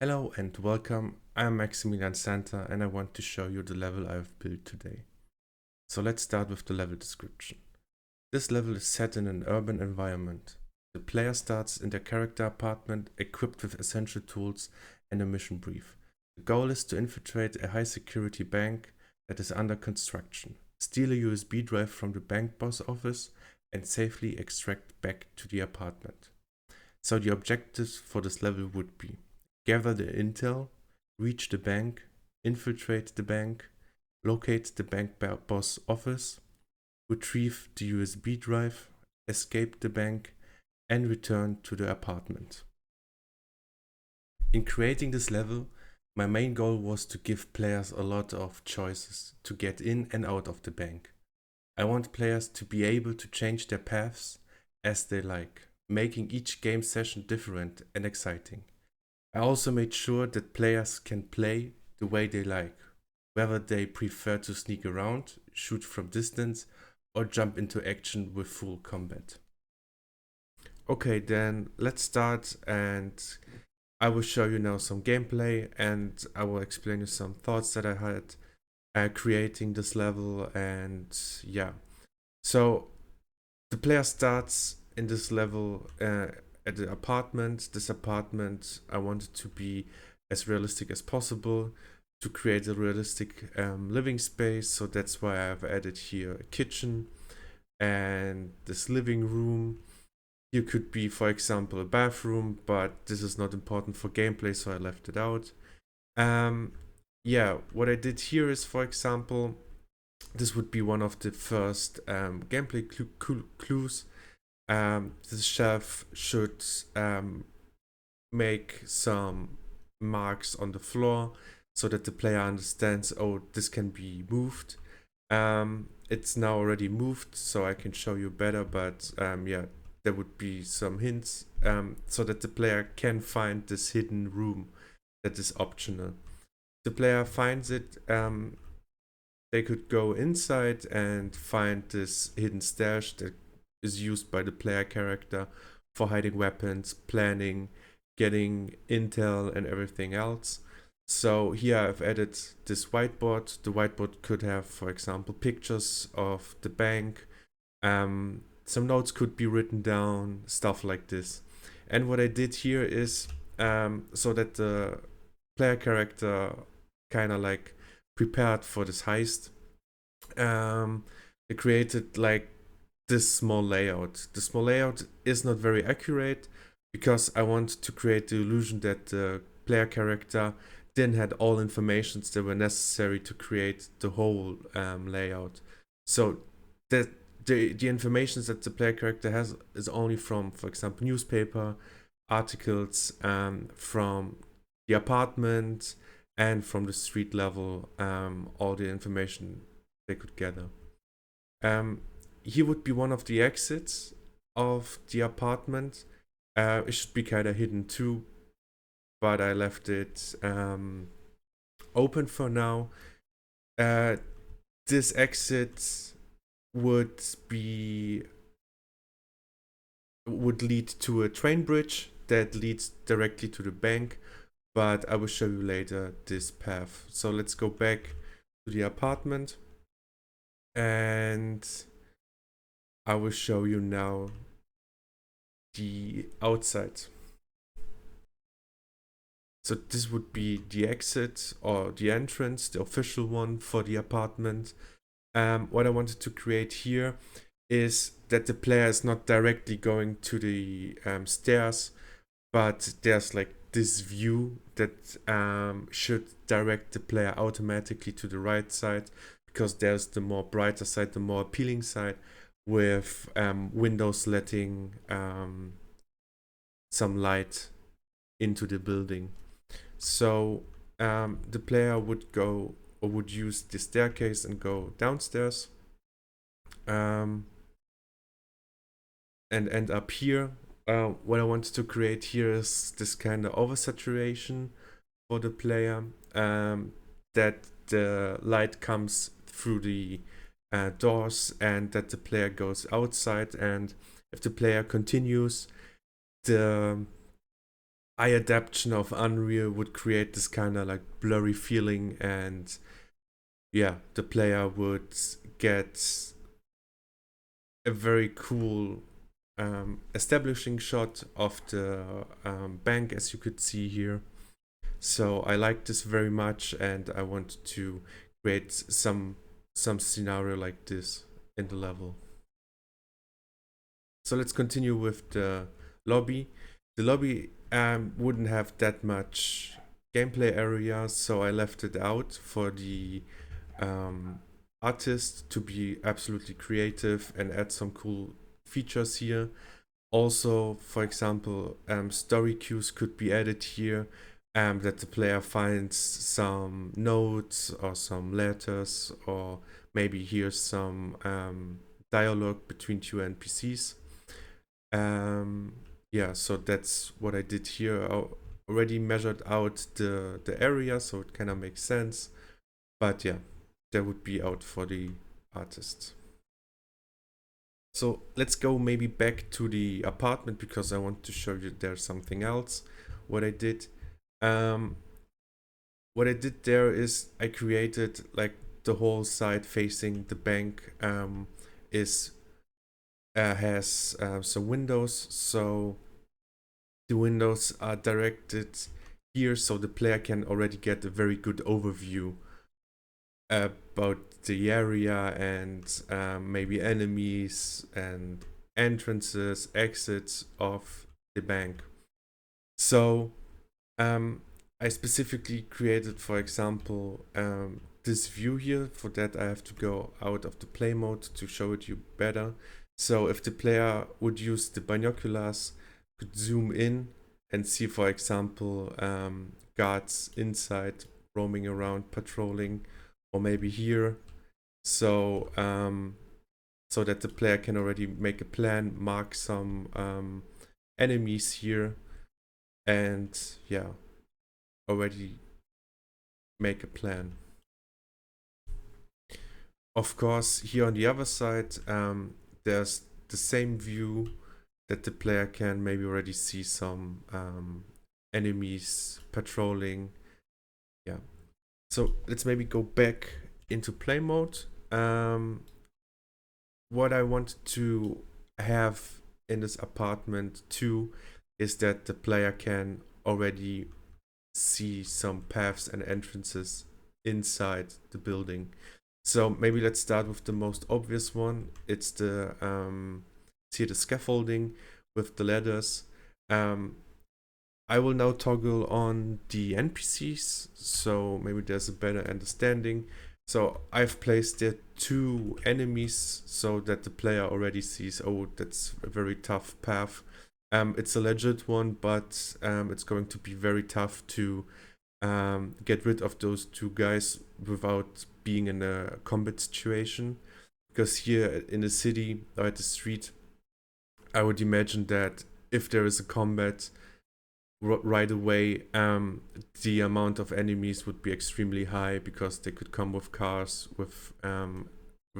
Hello and welcome. I'm Maximilian Santa and I want to show you the level I've built today. So let's start with the level description. This level is set in an urban environment. The player starts in their character apartment equipped with essential tools and a mission brief. The goal is to infiltrate a high security bank that is under construction, steal a USB drive from the bank boss office and safely extract back to the apartment. So the objectives for this level would be gather the intel, reach the bank, infiltrate the bank, locate the bank boss office, retrieve the USB drive, escape the bank, and return to the apartment. In creating this level, my main goal was to give players a lot of choices to get in and out of the bank. I want players to be able to change their paths as they like, making each game session different and exciting. I also made sure that players can play the way they like, whether they prefer to sneak around, shoot from distance, or jump into action with full combat. Okay, then let's start and I will show you now some gameplay and I will explain you some thoughts that I had creating this level and yeah. So the player starts in this level at the apartment. This apartment I wanted to be as realistic as possible to create a realistic living space. So that's why I've added here a kitchen and this living room. Here could be, for example, a bathroom, but this is not important for gameplay, so I left it out. Yeah, what I did here is, for example, this would be one of the first gameplay clues. The chef should make some marks on the floor so that the player understands, oh, this can be moved. It's now already moved, so I can show you better, but yeah, there would be some hints so that the player can find this hidden room that is optional. The player finds it, they could go inside and find this hidden stash that is used by the player character for hiding weapons, planning, getting intel, and everything else. So here I've added this whiteboard. The whiteboard could have, for example, pictures of the bank. Some notes could be written down, stuff like this. And what I did here is so that the player character kind of like prepared for this heist. They created like this small layout. The small layout is not very accurate because I want to create the illusion that the player character didn't had all informations that were necessary to create the whole layout. So that the information that the player character has is only from, for example, newspaper articles, from the apartment, and from the street level, all the information they could gather. Here would be one of the exits of the apartment. It should be kind of hidden too, but I left it open for now. This exit would lead to a train bridge that leads directly to the bank, but I will show you later this path. So let's go back to the apartment and I will show you now the outside. So this would be the exit or the entrance, the official one for the apartment. What I wanted to create here is that the player is not directly going to the stairs, but there's like this view that should direct the player automatically to the right side, because there's the more brighter side, the more appealing side, with windows letting some light into the building. So the player would go or would use the staircase and go downstairs and end up here. What I wanted to create here is this kind of oversaturation for the player, that the light comes through the doors and that the player goes outside, and if the player continues, the eye adaptation of Unreal would create this kind of like blurry feeling, and yeah, the player would get a very cool establishing shot of the bank, as you could see here. So I like this very much, and I want to create some scenario like this in the level. So let's continue with the lobby. The lobby wouldn't have that much gameplay area, so I left it out for the artist to be absolutely creative and add some cool features here. Also, for example, story cues could be added here, that the player finds some notes or some letters, or maybe hears some dialogue between two NPCs. Yeah, so that's what I did here. I already measured out the area, so it kind of makes sense. But yeah, that would be out for the artist. So let's go maybe back to the apartment, because I want to show you there's something else. What I did, what I did there is I created like the whole side facing the bank is has some windows. So the windows are directed here, so the player can already get a very good overview about the area, and maybe enemies and entrances, exits of the bank. So I specifically created, for example, this view here. For that I have to go out of the play mode to show it you better. So if the player would use the binoculars, could zoom in and see, for example, guards inside roaming around patrolling, or maybe here. So so that the player can already make a plan, mark some enemies here, and yeah, already make a plan. Of course, here on the other side, there's the same view, that the player can maybe already see some enemies patrolling. Yeah. So let's maybe go back into play mode. What I want to have in this apartment too is that the player can already see some paths and entrances inside the building. So maybe let's start with the most obvious one. It's the see the scaffolding with the ladders. I will now toggle on the NPCs, so maybe there's a better understanding. So I've placed there 2 enemies, so that the player already sees, oh, that's a very tough path. It's a legit one, but it's going to be very tough to get rid of those 2 guys without being in a combat situation. Because here in the city or at the street, I would imagine that if there is a combat right away, the amount of enemies would be extremely high, because they could come with cars, with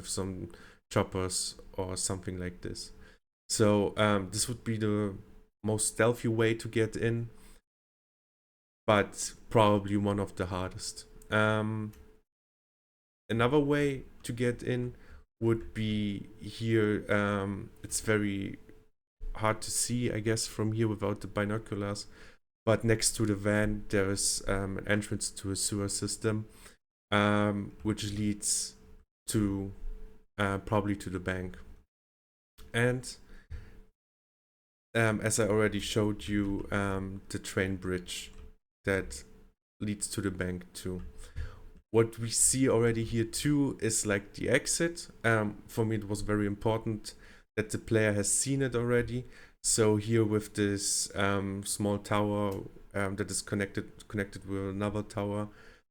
some choppers or something like this. So this would be the most stealthy way to get in, but probably one of the hardest. Another way to get in would be here. It's very hard to see, I guess, from here without the binoculars. But next to the van, there is an entrance to a sewer system, which leads to probably to the bank. And as I already showed you, the train bridge that leads to the bank too. What we see already here too is like the exit. For me, it was very important that the player has seen it already. So here with this small tower that is connected with another tower,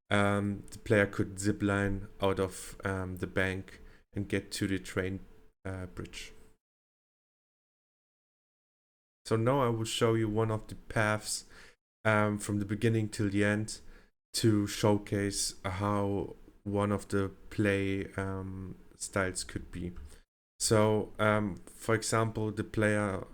the player could zipline out of the bank and get to the train bridge. So now I will show you one of the paths from the beginning till the end, to showcase how one of the play styles could be. So for example, the player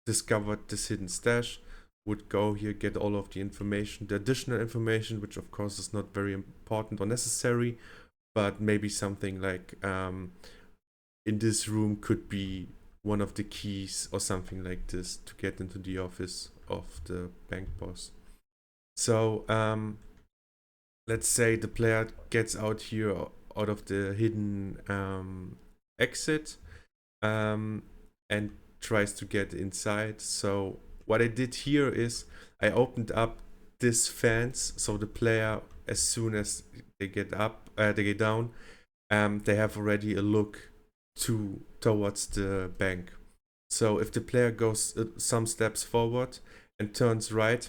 discovered this hidden stash, would go here, get all of the information, the additional information, which of course is not very important or necessary, but maybe something like in this room could be one of the keys or something like this to get into the office of the bank boss. So let's say the player gets out here out of the hidden exit and tries to get inside. So what I did here is I opened up this fence, so the player, as soon as they get down, they have already a look towards the bank. So if the player goes some steps forward and turns right,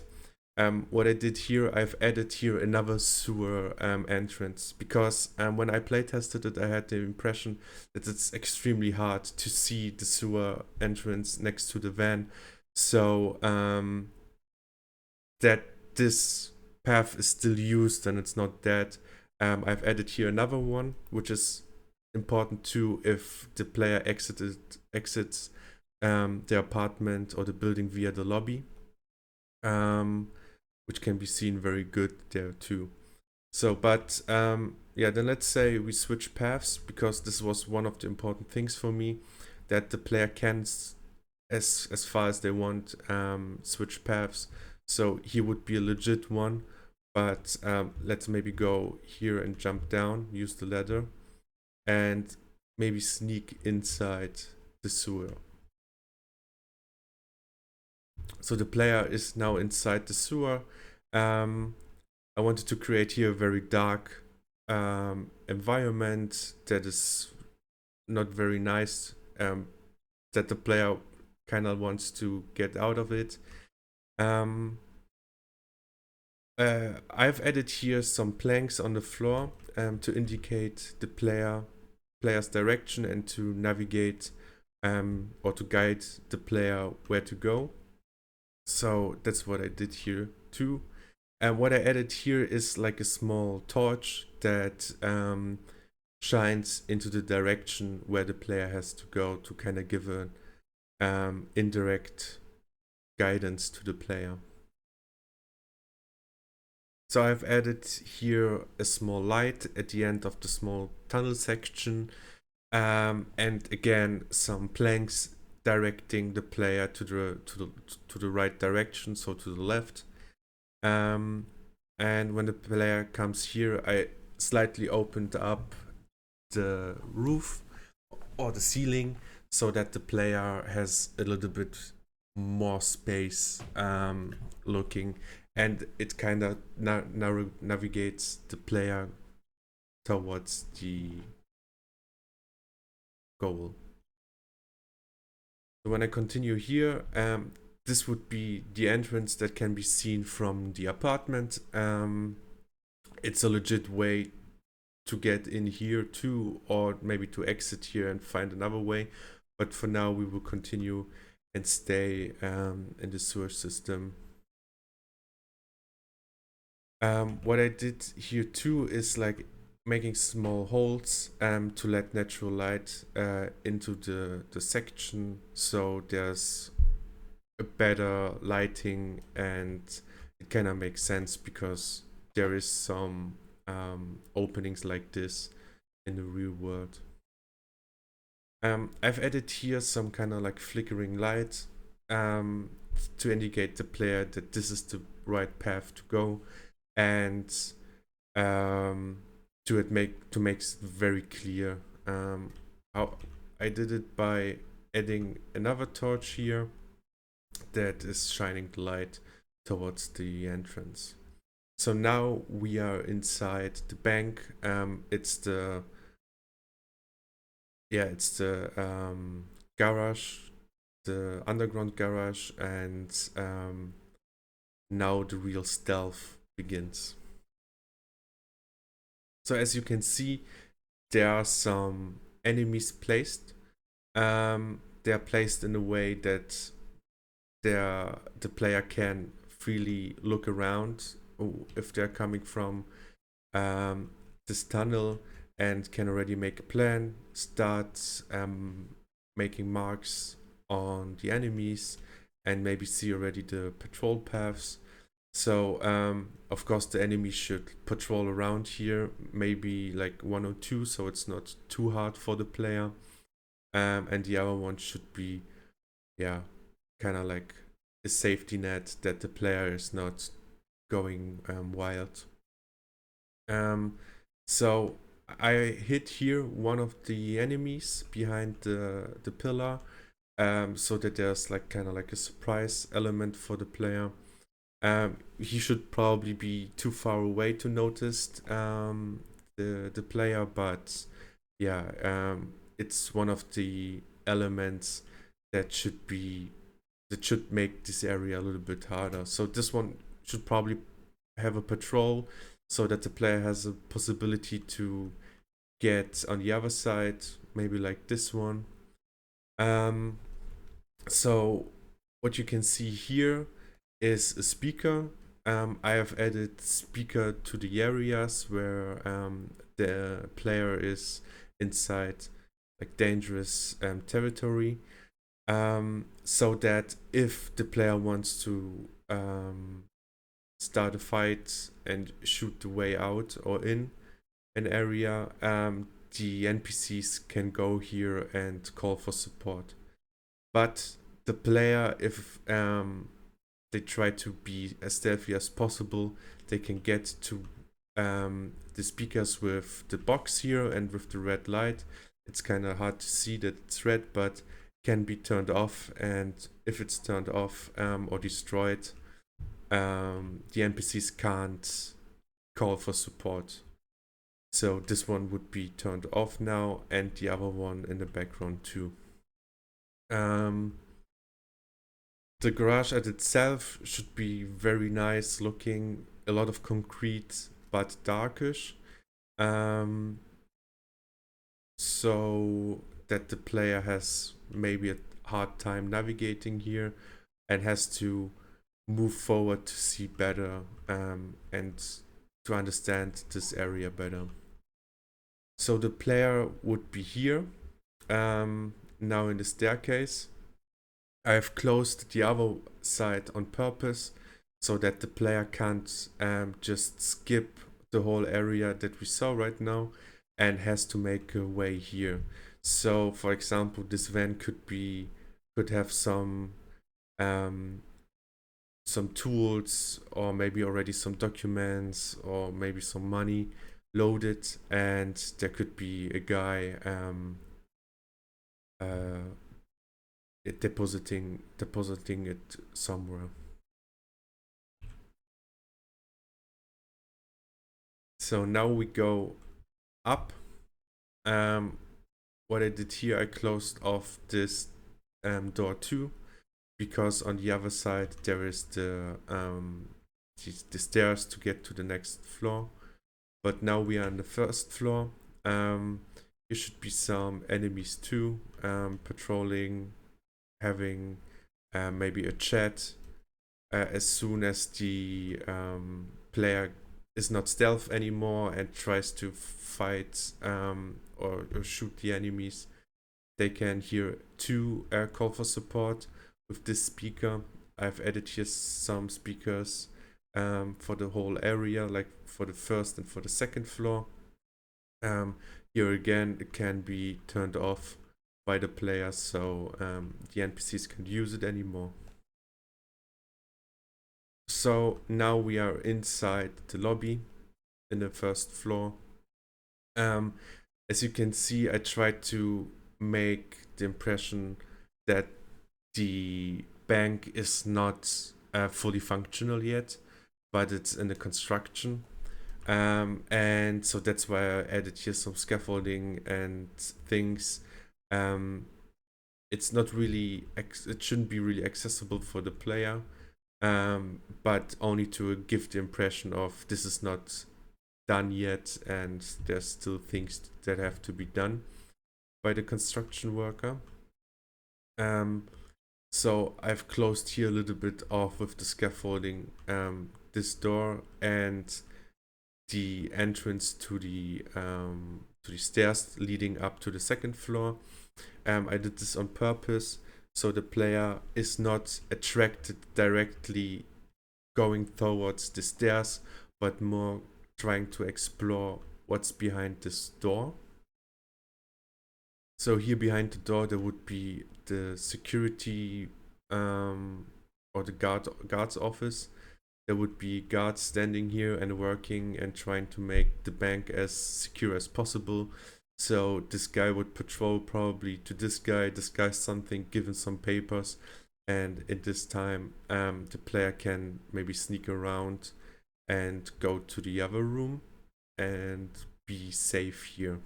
what I did here, I've added here another sewer entrance, because when I playtested it, I had the impression that it's extremely hard to see the sewer entrance next to the van. So that this path is still used and it's not dead. I've added here another one, which is important too if the player exits the apartment or the building via the lobby, which can be seen very good there too. So, but yeah, then let's say we switch paths, because this was one of the important things for me, that the player can, as far as they want, switch paths. So he would be a legit one, but let's maybe go here and jump down, use the ladder, and maybe sneak inside the sewer. So the player is now inside the sewer. I wanted to create here a very dark environment that is not very nice, that the player kind of wants to get out of it. I've added here some planks on the floor to indicate the player's direction and to navigate or to guide the player where to go. So that's what I did here too. And what I added here is like a small torch that shines into the direction where the player has to go, to kind of give an indirect guidance to the player. So I've added here a small light at the end of the small tunnel section, and again some planks directing the player to the right direction, so to the left. And when the player comes here, I slightly opened up the roof or the ceiling so that the player has a little bit more space looking, and it kind of navigates the player towards the goal. So when I continue here, this would be the entrance that can be seen from the apartment. It's a legit way to get in here too, or maybe to exit here and find another way. But for now, we will continue and stay in the sewer system. What I did here too is like making small holes to let natural light into the section, so there's a better lighting, and it kind of makes sense because there is some openings like this in the real world. I've added here some kind of like flickering light to indicate the player that this is the right path to go, and to make it very clear. How I did it by adding another torch here that is shining the light towards the entrance. So now we are inside the bank. It's the garage, the underground garage, and now the real stealth begins. So as you can see, there are some enemies placed. They are placed in a way that the player can freely look around if they're coming from this tunnel, and can already make a plan, start making marks on the enemies, and maybe see already the patrol paths. So of course the enemy should patrol around here, maybe like 1 or 2, so it's not too hard for the player. And the other one should be, yeah, kind of like a safety net that the player is not going wild. So I hit here one of the enemies behind the pillar, so that there's like kind of like a surprise element for the player. He should probably be too far away to notice the player, but yeah, it's one of the elements that should make this area a little bit harder. So this one should probably have a patrol so that the player has a possibility to get on the other side, maybe like this one. So what you can see here is a speaker. I have added speaker to the areas where the player is inside like dangerous territory, so that if the player wants to start a fight and shoot the way out or in an area, the NPCs can go here and call for support. But the player, if they try to be as stealthy as possible, they can get to the speakers with the box here and with the red light. It's kind of hard to see that it's red, but can be turned off, and if it's turned off or destroyed, the NPCs can't call for support. So this one would be turned off now, and the other one in the background too. The garage at itself should be very nice looking, a lot of concrete but darkish, so that the player has maybe a hard time navigating here and has to move forward to see better and to understand this area better. So the player would be here, now in the staircase. I've closed the other side on purpose so that the player can't just skip the whole area that we saw right now and has to make a way here. So for example, this van could have some tools, or maybe already some documents, or maybe some money loaded, and there could be a guy depositing it somewhere. So now we go up. What I did here, I closed off this door too, because on the other side there is the stairs to get to the next floor. But now we are on the first floor. There should be some enemies too, patrolling, having maybe a chat as soon as the player is not stealth anymore and tries to fight or shoot the enemies. They can hear two call for support with this speaker. I've added here some speakers for the whole area, like for the first and for the second floor. Here again, it can be turned off by the player, so the NPCs can't use it anymore. So now we are inside the lobby in the first floor. As you can see, I tried to make the impression that the bank is not fully functional yet, but it's in the construction. And so that's why I added here some scaffolding and things. It's not really, it shouldn't be really accessible for the player, but only to give the impression of this is not done yet and there's still things that have to be done by the construction worker. So I've closed here a little bit off with the scaffolding, this door and the entrance to the stairs leading up to the second floor. I did this on purpose so the player is not attracted directly going towards the stairs, but more trying to explore what's behind this door. So here behind the door there would be the security or the guard's office. There would be guards standing here and working and trying to make the bank as secure as possible. So this guy would patrol probably to this guy, disguise something, give him some papers, and in this time the player can maybe sneak around and go to the other room and be safe here.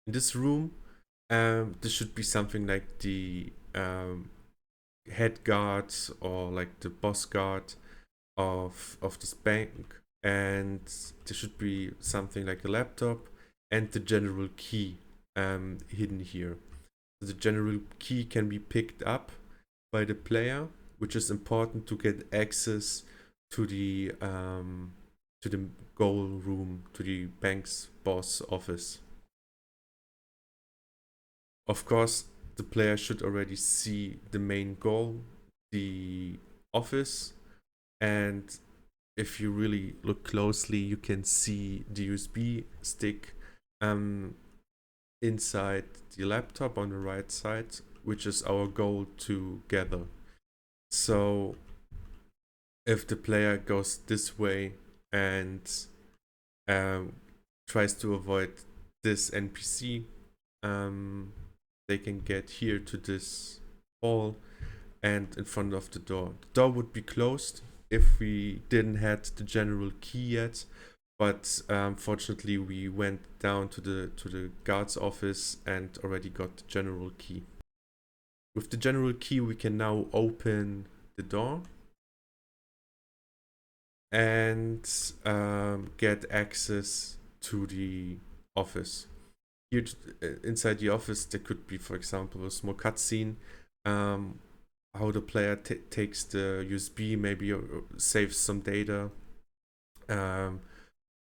In this room, this should be something like the head guard or like the boss guard of this bank, and there should be something like a laptop and the general key hidden here. The general key can be picked up by the player, which is important to get access to the goal room, to the bank's boss office. Of course, the player should already see the main goal, the office, and if you really look closely, you can see the USB stick inside the laptop on the right side, which is our goal to gather. So if the player goes this way and tries to avoid this NPC, they can get here to this hall and in front of the door. The door would be closed if we didn't have the general key yet, but fortunately we went down to the guard's office and already got the general key. With the general key we can now open the door and get access to the office. Here inside the office there could be, for example, a small cutscene, how the player takes the USB, maybe saves some data,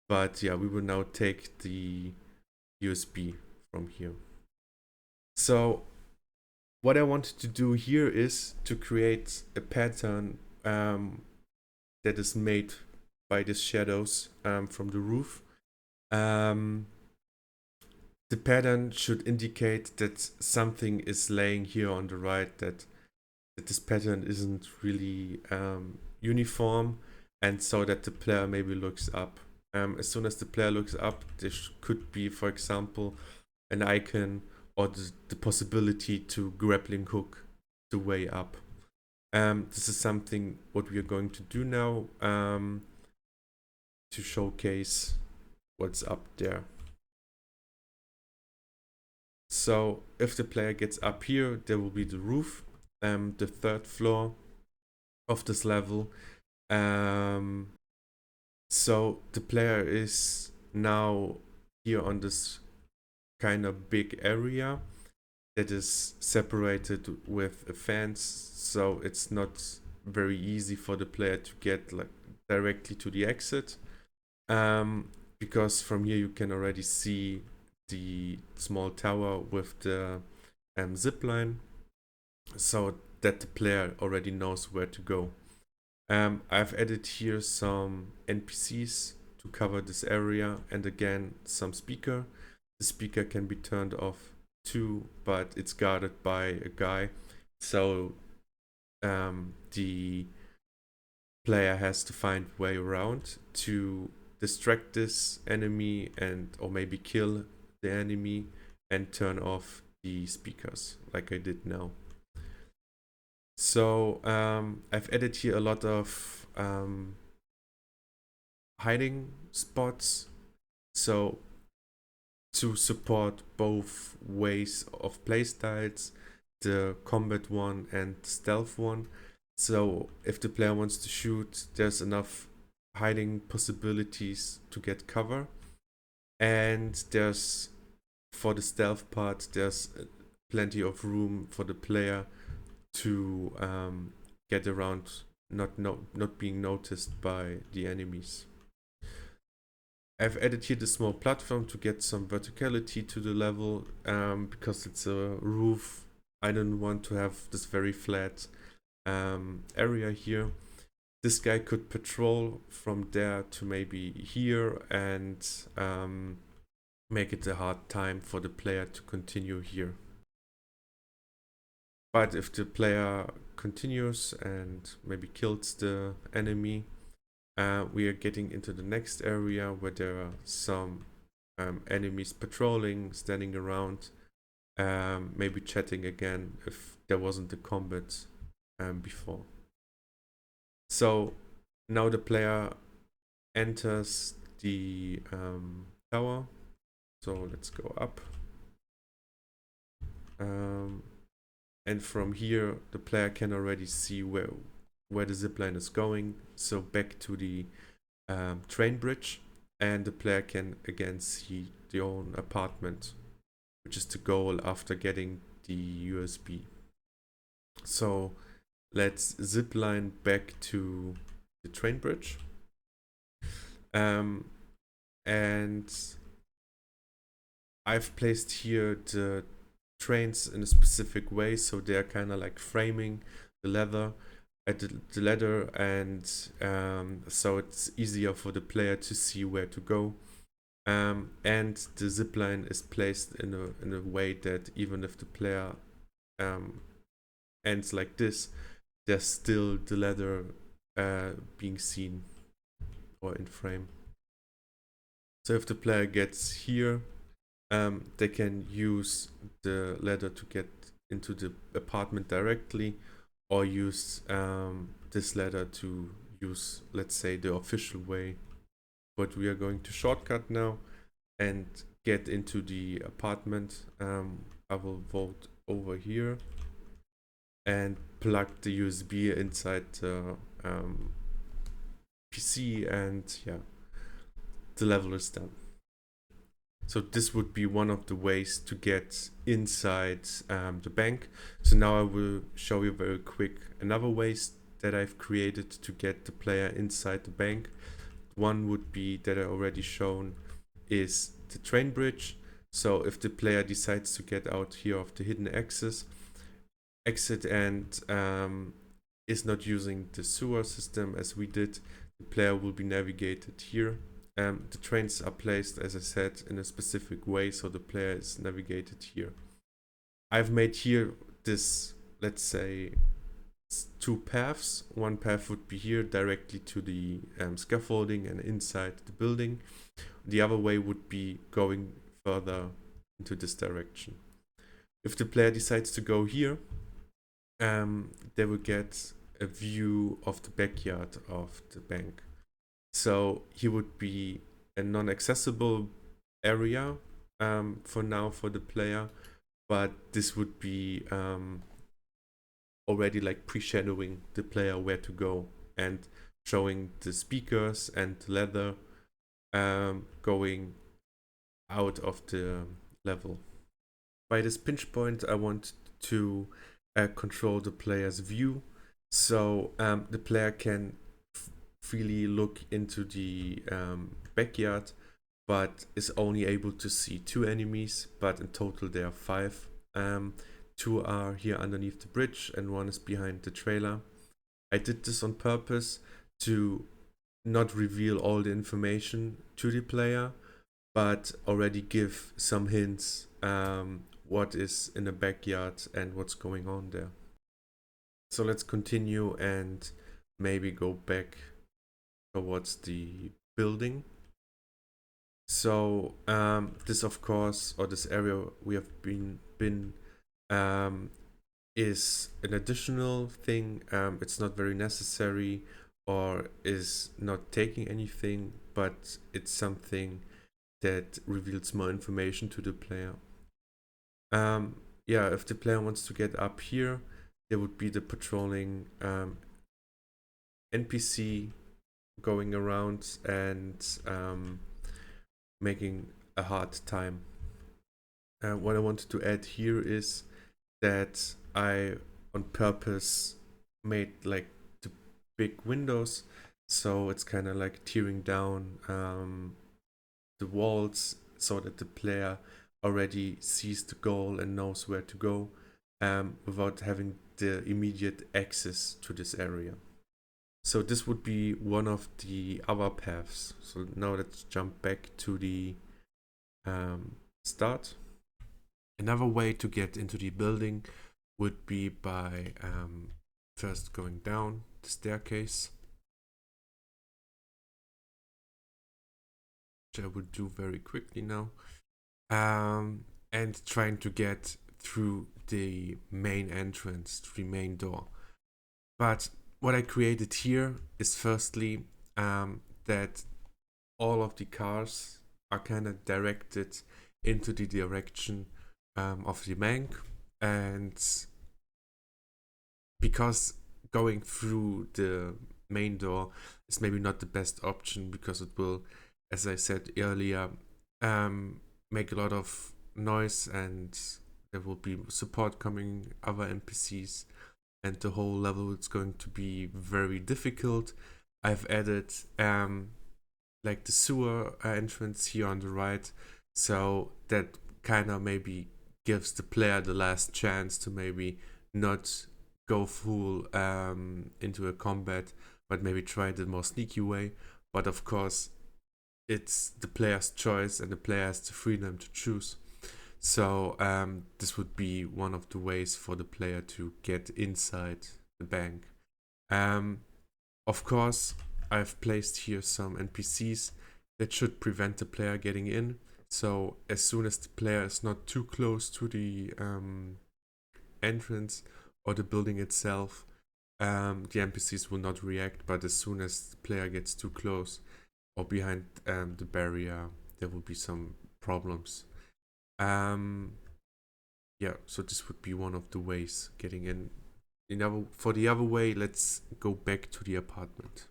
but yeah, we will now take the USB from here. So what I wanted to do here is to create a pattern that is made by the shadows from the roof. The pattern should indicate that something is laying here on the right, that this pattern isn't really uniform, and so that the player maybe looks up. As soon as the player looks up, there could be, for example, an icon or the possibility to grappling hook the way up. This is something what we are going to do now to showcase what's up there. So if the player gets up here, there will be the roof, the third floor of this level. So the player is now here on this kind of big area that is separated with a fence, so it's not very easy for the player to get like directly to the exit, because from here you can already see the small tower with the zip line, so that the player already knows where to go. I've added here some NPCs to cover this area, and again some speaker. The speaker can be turned off too, but it's guarded by a guy, so the player has to find a way around to distract this enemy and or maybe kill the enemy and turn off the speakers like I did now. So I've added here a lot of hiding spots, so to support both ways of playstyles, the combat one and stealth one. So if the player wants to shoot, there's enough hiding possibilities to get cover, and there's, for the stealth part, there's plenty of room for the player to get around, not being noticed by the enemies. I've added here the small platform to get some verticality to the level, because it's a roof. I don't want to have this very flat area here. This guy could patrol from there to maybe here and make it a hard time for the player to continue here. But if the player continues and maybe kills the enemy, we are getting into the next area where there are some enemies patrolling, standing around, maybe chatting again if there wasn't a combat before. So now the player enters the tower. So let's go up. And from here, the player can already see where the zipline is going. So back to the train bridge, and the player can again see their own apartment, which is the goal after getting the USB. So let's zipline back to the train bridge. And I've placed here the trains in a specific way, so they're kind of like framing the ladder and so it's easier for the player to see where to go. And the zipline is placed in a way that even if the player ends like this, there's still the ladder being seen or in frame. So if the player gets here, they can use the ladder to get into the apartment directly, or use this ladder to use, let's say, the official way. But we are going to shortcut now and get into the apartment. I will vote over here and plug the USB inside the PC, and yeah, the level is done. So this would be one of the ways to get inside the bank. So now I will show you very quick another ways that I've created to get the player inside the bank. One would be that I already shown is the train bridge. So if the player decides to get out here of the hidden exit and is not using the sewer system as we did, the player will be navigated here. The trains are placed, as I said, in a specific way, so the player is navigated here. I've made here this, let's say, two paths. One path would be here directly to the scaffolding and inside the building. The other way would be going further into this direction. If the player decides to go here, they will get a view of the backyard of the bank. So he would be a non-accessible area for now for the player, but this would be already like pre-shadowing the player where to go and showing the speakers and the ladder going out of the level. By this pinch point, I want to control the player's view, so the player can freely look into the backyard, but is only able to see 2 enemies, but in total there are 5. 2 are here underneath the bridge and 1 is behind the trailer. I did this on purpose to not reveal all the information to the player, but already give some hints what is in the backyard and what's going on there. So let's continue and maybe go back towards the building. So this, of course, or this area we have been is an additional thing. It's not very necessary or is not taking anything, but it's something that reveals more information to the player. Yeah, if the player wants to get up here, there would be the patrolling NPC going around and making a hard time. What I wanted to add here is that I on purpose made like the big windows, so it's kind of like tearing down the walls so that the player already sees the goal and knows where to go. without having the immediate access to this area. So this would be one of the other paths. So now let's jump back to the start. Another way to get into the building would be by first going down the staircase, which I will do very quickly now, and trying to get through the main entrance, to the main door. But what I created here is firstly that all of the cars are kind of directed into the direction of the bank, and because going through the main door is maybe not the best option, because it will, as I said earlier, make a lot of noise, and there will be support coming, other NPCs, and the whole level is going to be very difficult. I've added like the sewer entrance here on the right, so that kind of maybe gives the player the last chance to maybe not go full into a combat, but maybe try the more sneaky way. But of course, it's the player's choice, and the player has the freedom to choose. So this would be one of the ways for the player to get inside the bank. Of course, I've placed here some NPCs that should prevent the player getting in. So as soon as the player is not too close to the entrance or the building itself, the NPCs will not react. But as soon as the player gets too close or behind the barrier, there will be some problems. Yeah, so this would be one of the ways getting in. For the other way, let's go back to the apartment.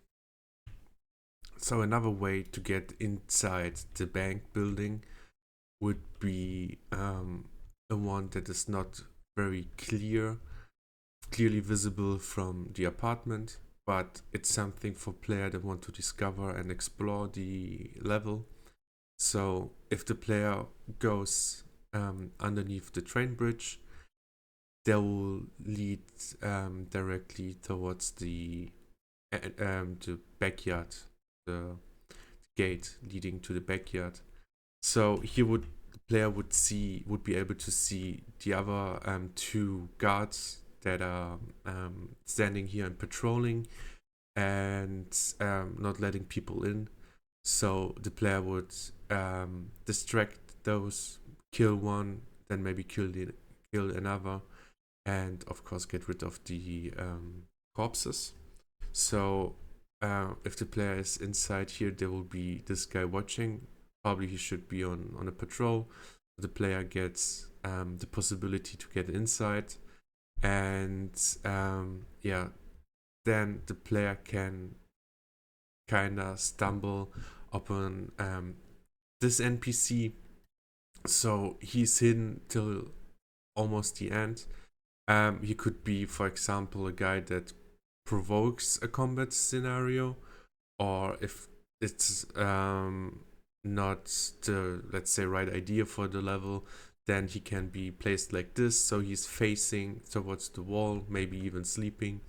So another way to get inside the bank building would be a one that is not very clearly visible from the apartment, but it's something for player that want to discover and explore the level. So if the player goes underneath the train bridge, they will lead directly towards the backyard, the gate leading to the backyard. So here the player would be able to see the other two guards that are standing here and patrolling and not letting people in. So the player would distract those, kill one, then maybe kill another, and of course get rid of the corpses. So if the player is inside here, there will be this guy watching. Probably he should be on a patrol. The player gets the possibility to get inside, and yeah, then the player can kind of stumble upon this NPC. So he's hidden till almost the end. He could be, for example, a guy that provokes a combat scenario, or if it's not the, let's say, right idea for the level, then he can be placed like this, so he's facing towards the wall, maybe even sleeping,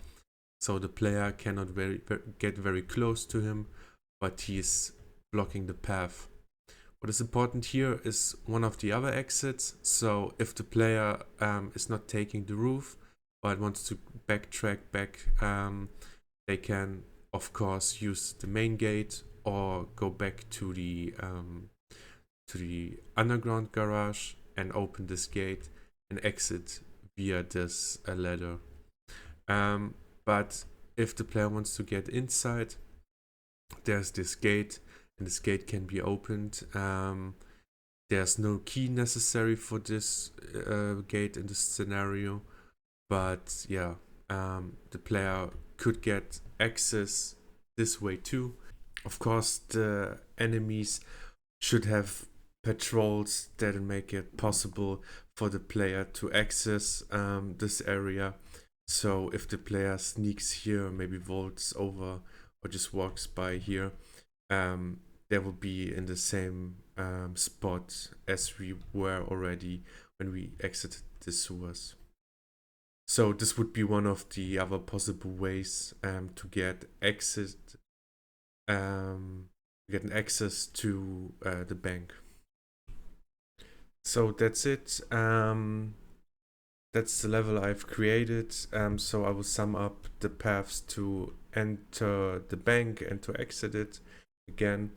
so the player cannot get very close to him, but he's blocking the path. What is important here is one of the other exits. So if the player is not taking the roof but wants to backtrack back, they can of course use the main gate or go back to the underground garage and open this gate and exit via this ladder. But if the player wants to get inside, there's this gate, and this gate can be opened. There's no key necessary for this gate in this scenario, but yeah, the player could get access this way too. Of course, the enemies should have patrols that make it possible for the player to access this area. So if the player sneaks here, maybe vaults over or just walks by here, they will be in the same spot as we were already when we exited the sewers. So this would be one of the other possible ways to get access, get an access to the bank. So that's it. That's the level I've created. So I will sum up the paths to enter the bank and to exit it again.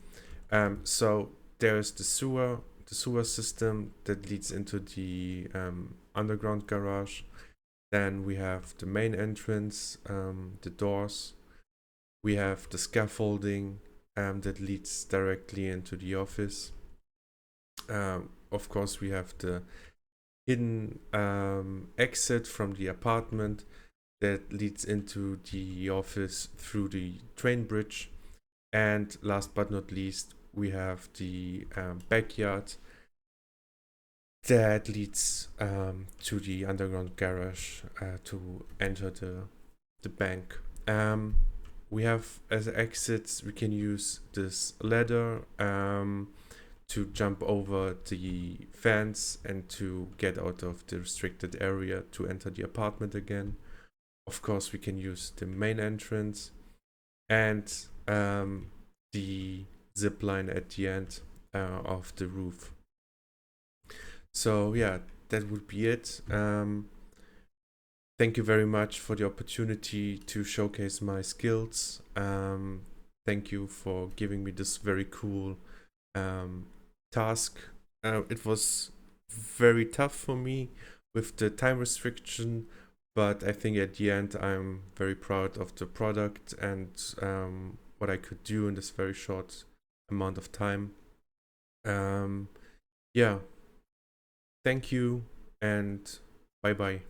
So there's the sewer system that leads into the underground garage. Then we have the main entrance, the doors. We have the scaffolding that leads directly into the office. Of course, we have the hidden exit from the apartment that leads into the office through the train bridge. And last but not least, we have the backyard that leads to the underground garage to enter the bank. We have as exits, we can use this ladder to jump over the fence and to get out of the restricted area to enter the apartment again. Of course, we can use the main entrance and the zip line at the end of the roof. So yeah, that would be it. Thank you very much for the opportunity to showcase my skills. Thank you for giving me this very cool task. It was very tough for me with the time restriction, but I think at the end I'm very proud of the product and what I could do in this very short amount of time. Yeah, thank you and bye bye.